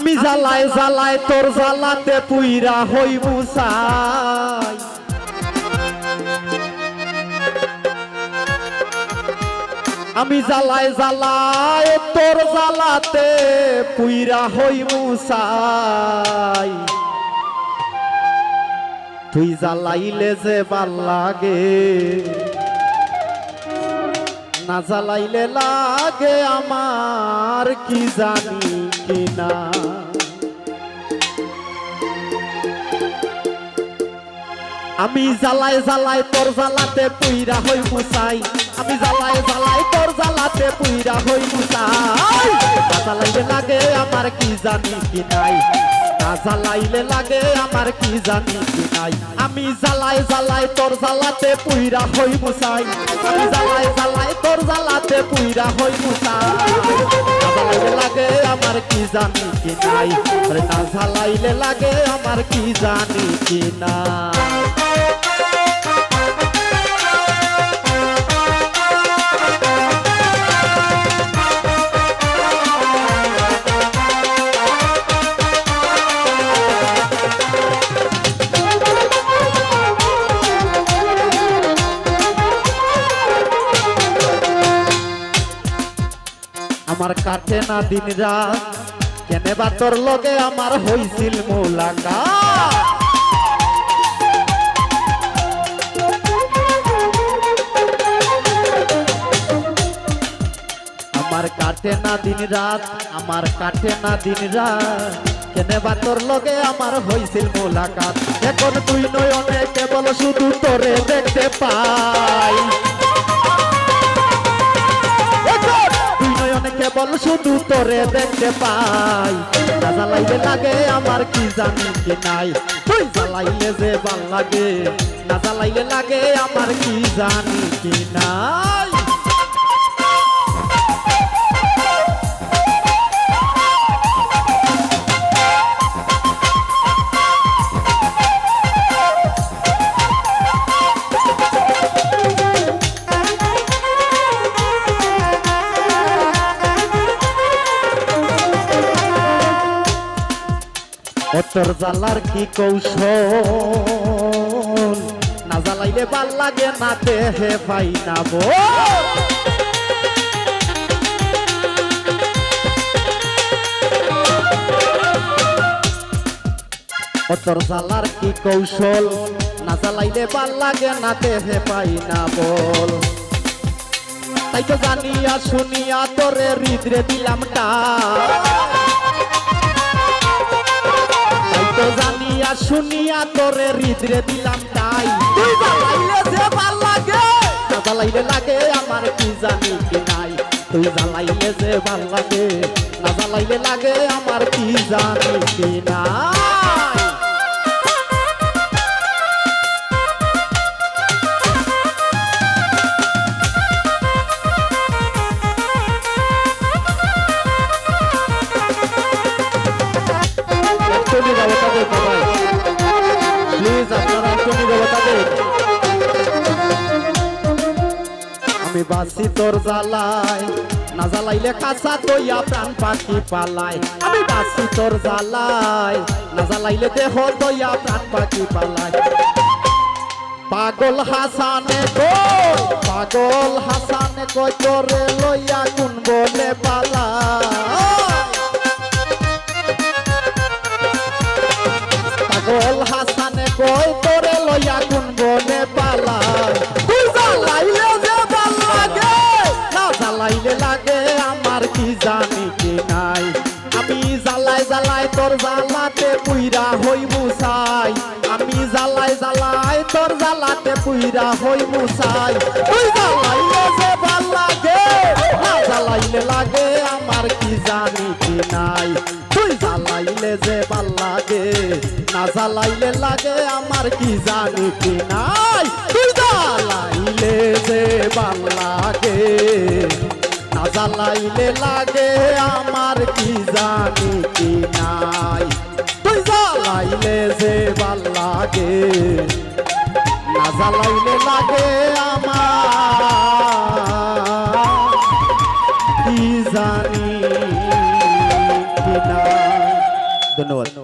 আমি জ্বালায় জ্বালায় তোর জ্বালাতে পুইরা হই মুসাই আমি জ্বালায় জ্বালায় তোর জ্বালাতে পুইরা হই মুসাই তুই জ্বালাইলে যে ভাল লাগে না জ্বালাইলে লাগে আমার কি জানি কিনা আমি জ্বালায় জ্বালায় তোর জ্বালাতে পুইরা হই মুসাই আমি জ্বালায় জ্বালায় তোর জ্বালাতে পুইরা হই মুসাই না জ্বালাইলে লাগে আমার কি জানি কি নাই না জ্বালাইলে লাগে আমার কি জানি কি নাই আমি জ্বালায় জ্বালায় তোর জ্বালাতে পুইরা হই মুসাই আমি জ্বালায় জ্বালায় তোর জ্বালাতে পুইরা হই মুসাই না জ্বালাইলে লাগে আমার কি জানি কি নাই না জ্বালাইলে লাগে আমার কি জানি কি না আমার কাটে না দিন রাত কেনে বা তোর লগে আমার হইছিল মোলাকাত আমার কাটে না দিন রাত আমার কাটে না দিন রাত কেনে বা তোর লগে আমার হইছিল মোলাকাত এখন তুই নয়নে কেবল শুধু তোরে দেখতে পাই কেবল শুধু তোরে দেখতে পাই না জ্বালাইলে লাগে আমার কি জানি কি নাই তুই জ্বালাইলে যে ভাল লাগে না জ্বালাইলে লাগে আমার কি জানি কি নাই তোর জ্বালার কি কৌশল না জ্বালাইলে ভাল লাগে না দেহে পাই না তোর জ্বালার কি কৌশল না জ্বালাইলে ভাল লাগে না দেহে পাই না বল তাই তো জানিয়া শুনিয়া তোরে হৃদরে দিলাম টা তো জানিয়া শুনিয়া তোরে হৃদরে দিলাম তাই তুই জ্বালাইলে যে ভাল লাগে না জ্বালাইলে লাগে আমার কি জানি কি নাই তুই জ্বালাইলে যে ভাল লাগে না জ্বালাইলে লাগে আমার কি জানি কি নাই আমি বাসি তোর জ্বালায় না জ্বালাইলে কাঁচা তৈয়া প্রাণ পাখি পালায় আমি বাসি তোর জ্বালায় না জ্বালাইলে দেহ তৈয়া প্রাণ পাখি পালায় পাগল হাসানে কই তোরে লইয়া কোন বলে পালায় পাগল হাসানে কই তোরে লইয়া কোন বলে পালায় তুই জ্বালাইলে যে ভাল লাগে না জ্বালাইলে লাগে আমার কি জানি কি নাই আমি জ্বালায় জ্বালায় তোর জ্বালাতে পুইরা হই মুসাই আমি জ্বালায় জ্বালায় তোর জ্বালাতে পুইরা হই মুসাই তুই জ্বালাইলে যে ভাল লাগে না জ্বালাইলে লাগে আমার কি জানি কি নাই তুই জ্বালাইলে যে ভাল লাগে না জ্বালাইলে লাগে আমার কি জানি কি নাই তুই জ্বালাইলে যে ভাল লাগে না জ্বালাইলে লাগে আমার কি জানি কি নাই তুই জ্বালাইলে যে ভাল লাগে না জ্বালাইলে লাগে আমার কি জানি কি নাই ধন্যবাদ।